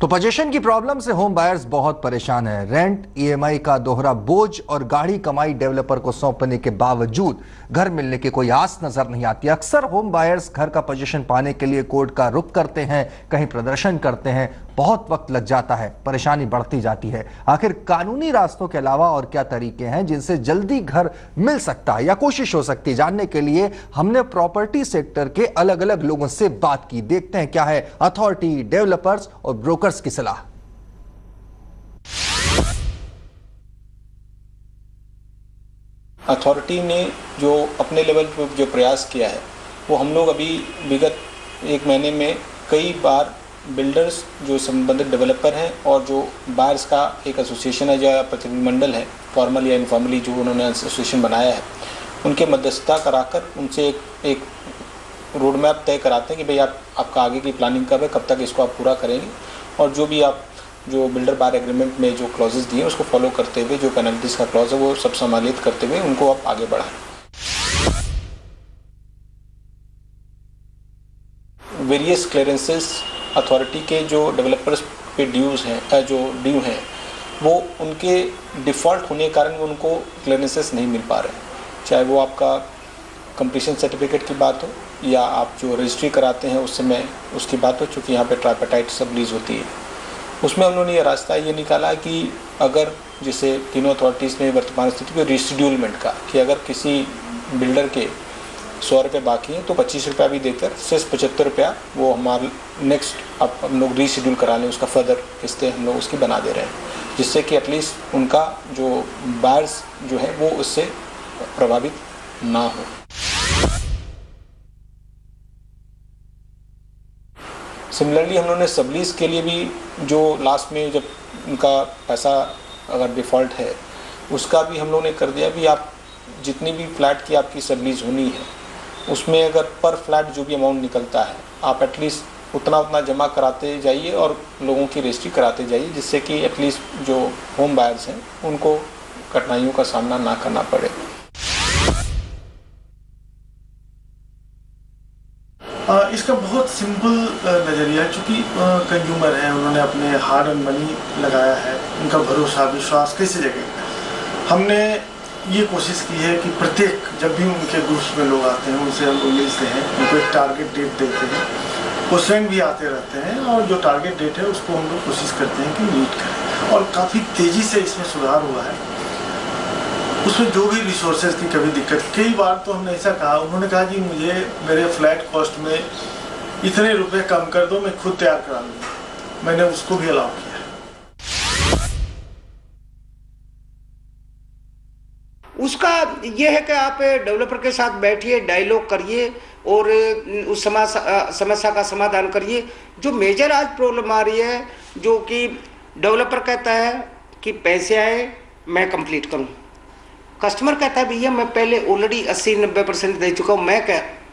तो पोजीशन की प्रॉब्लम से होम बायर्स बहुत परेशान है। रेंट, ईएमआई का दोहरा बोझ और गाढ़ी कमाई डेवलपर को सौंपने के बावजूद घर मिलने की कोई आस नजर नहीं आती। अक्सर होम बायर्स घर का पोजीशन पाने के लिए कोर्ट का रुख करते हैं, कहीं प्रदर्शन करते हैं, बहुत वक्त लग जाता है, परेशानी बढ़ती जाती है। आखिर कानूनी रास्तों के अलावा और क्या तरीके हैं जिनसे जल्दी घर मिल सकता है या कोशिश हो सकती है, जानने के लिए हमने प्रॉपर्टी सेक्टर के अलग अलग लोगों से बात की। देखते हैं क्या है अथॉरिटी, डेवलपर्स और ब्रोकर्स की सलाह। अथॉरिटी ने जो अपने लेवल पर जो प्रयास किया है वो हम लोग अभी विगत एक महीने में कई बार बिल्डर्स जो संबंधित डेवलपर हैं और जो बायर्स का एक एसोसिएशन है या प्रतिनिधिमंडल है, फॉर्मल या इनफॉर्मली जो उन्होंने एसोसिएशन बनाया है, उनके मध्यस्थता कराकर उनसे एक रोड मैप तय कराते हैं कि भाई आपका आगे की प्लानिंग कब है, कब तक इसको आप पूरा करेंगे, और जो भी आप जो बिल्डर बायर एग्रीमेंट में जो क्लॉजेस दिए उसको फॉलो करते हुए, जो पेनल्टीज का क्लॉज है वो सब सम्मिलित करते हुए उनको आप आगे बढ़ाएं। वेरियस क्लियरेंसेस अथॉरिटी के जो डेवलपर्स पे ड्यूज हैं, जो ड्यू हैं, वो उनके डिफ़ॉल्ट होने के कारण उनको क्लियरेंसेस नहीं मिल पा रहे हैं। चाहे वो आपका कंप्लीशन सर्टिफिकेट की बात हो या आप जो रजिस्ट्री कराते हैं उस समय उसकी बात हो, चूँकि यहाँ पे ट्राइपार्टाइट सब लीज होती है। उसमें उन्होंने ये रास्ता ये निकाला कि अगर जैसे तीनों अथॉरिटीज़ ने वर्तमान स्थिति में रिशेड्यूलमेंट का कि अगर किसी बिल्डर के 100 रुपये बाकी हैं तो 25 रुपया भी देकर सिर्फ 75 रुपया वो हमारे नेक्स्ट अब हम लोग रीशेड्यूल करा लें, उसका फर्दर किस्तें हम लोग उसकी बना दे रहे हैं, जिससे कि एटलीस्ट उनका जो बायर्स जो है वो उससे प्रभावित ना हो। सिमिलरली हम लोगों ने सबलीज के लिए भी जो लास्ट में जब उनका पैसा अगर डिफ़ॉल्ट है उसका भी हम लोगों ने कर दिया भी आप जितनी भी फ्लैट की आपकी सबलीज होनी है उसमें अगर पर फ्लैट जो भी अमाउंट निकलता है आप एटलीस्ट उतना जमा कराते जाइए और लोगों की रजिस्ट्री कराते जाइए, जिससे कि एटलीस्ट जो होम बायर्स हैं उनको कठिनाइयों का सामना ना करना पड़े। इसका बहुत सिंपल नज़रिया है, चूँकि कंज्यूमर हैं, उन्होंने अपने हार्ड एंड मनी लगाया है, उनका भरोसा विश्वास कैसे जगेगा। हमने ये कोशिश की है कि प्रत्येक जब भी उनके ग्रुप्स में लोग आते हैं उनसे हम लोग मिलते हैं, उनको एक टारगेट डेट देते हैं, वो स्वयं भी आते रहते हैं और जो टारगेट डेट है उसको हम लोग कोशिश करते हैं कि मीट करें, और काफ़ी तेज़ी से इसमें सुधार हुआ है। उसमें जो भी रिसोर्सेज की कभी दिक्कत, कई बार तो हमने ऐसा कहा, उन्होंने कहा कि मुझे मेरे फ्लैट कॉस्ट में इतने रुपए कम कर दो, मैं खुद तैयार करा लूँगा, मैंने उसको भी अलाउ किया। उसका ये है कि आप डेवलपर के साथ बैठिए, डायलॉग करिए और उस समस्या का समाधान करिए। जो मेजर आज प्रॉब्लम आ रही है, जो कि डेवलपर कहता है कि पैसे आए मैं कंप्लीट करूं, कस्टमर कहता है भैया मैं पहले ऑलरेडी 80-90% दे चुका हूं, मैं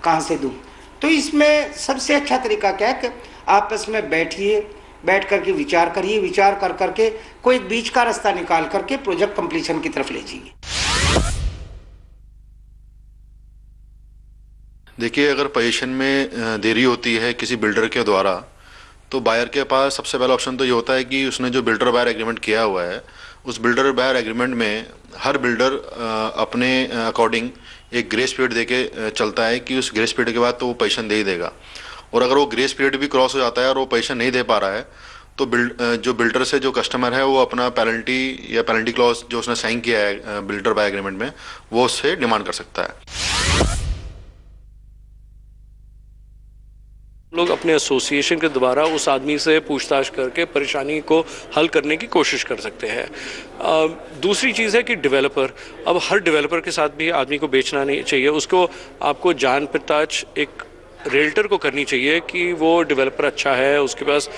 कहां से दूं। तो इसमें सबसे अच्छा तरीका क्या है कि आपस में बैठिए, बैठ करके विचार करिए, विचार कर करके कोई बीच का रास्ता निकाल करके प्रोजेक्ट कंप्लीशन की तरफ ले जाइए। देखिए, अगर पोजीशन में देरी होती है किसी बिल्डर के द्वारा, तो बायर के पास सबसे पहला ऑप्शन तो ये होता है कि उसने जो बिल्डर बायर एग्रीमेंट किया हुआ है, उस बिल्डर बायर एग्रीमेंट में हर बिल्डर अपने अकॉर्डिंग एक ग्रेस पीरियड देके चलता है कि उस ग्रेस पीरियड के बाद तो वो पोजीशन दे ही देगा। और अगर वो ग्रेस पीरियड भी क्रॉस हो जाता है और वो पोजीशन नहीं दे पा रहा है, तो जो बिल्डर से जो कस्टमर है वो अपना पेनल्टी क्लॉज जो उसने साइन किया है बिल्डर बायर एग्रीमेंट में, वो उससे डिमांड कर सकता है। लोग अपने एसोसिएशन के द्वारा उस आदमी से पूछताछ करके परेशानी को हल करने की कोशिश कर सकते हैं। दूसरी चीज़ है कि डेवलपर, अब हर डेवलपर के साथ भी आदमी को बेचना नहीं चाहिए, उसको आपको जान पहचान एक रियल्टर को करनी चाहिए कि वो डेवलपर अच्छा है, उसके पास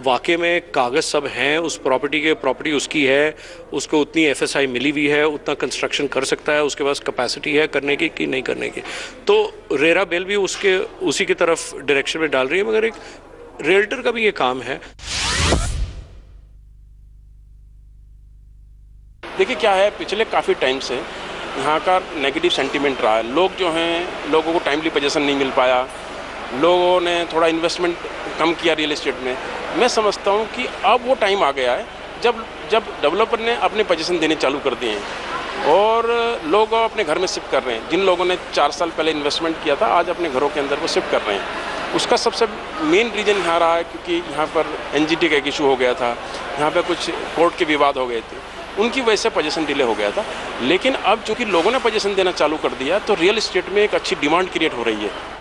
वाकई में कागज़ सब हैं, उस प्रॉपर्टी उसकी है, उसको उतनी एफएसआई मिली हुई है, उतना कंस्ट्रक्शन कर सकता है, उसके पास कैपेसिटी है करने की कि नहीं करने की। तो रेरा बेल भी उसी की तरफ डायरेक्शन में डाल रही है, मगर एक रियल्टर का भी ये काम है। देखिए क्या है, पिछले काफ़ी टाइम से यहाँ का नेगेटिव सेंटीमेंट रहा है। लोग जो हैं, लोगों को टाइमली पोजीशन नहीं मिल पाया, लोगों ने थोड़ा इन्वेस्टमेंट कम किया रियल एस्टेट में, मैं समझता हूँ कि अब वो टाइम आ गया है जब डेवलपर ने अपने पोजीशन देने चालू कर दिए हैं और लोग अपने घर में शिफ्ट कर रहे हैं। जिन लोगों ने 4 साल पहले इन्वेस्टमेंट किया था, आज अपने घरों के अंदर वो शिफ्ट कर रहे हैं। उसका सबसे मेन रीज़न यहाँ रहा है क्योंकि यहाँ पर NGT का एक इशू हो गया था, यहाँ पर कुछ कोर्ट के विवाद हो गए थे, उनकी वजह से पोजीशन डिले हो गया था। लेकिन अब चूँकि लोगों ने पोजीशन देना चालू कर दिया तो रियल इस्टेट में एक अच्छी डिमांड क्रिएट हो रही है।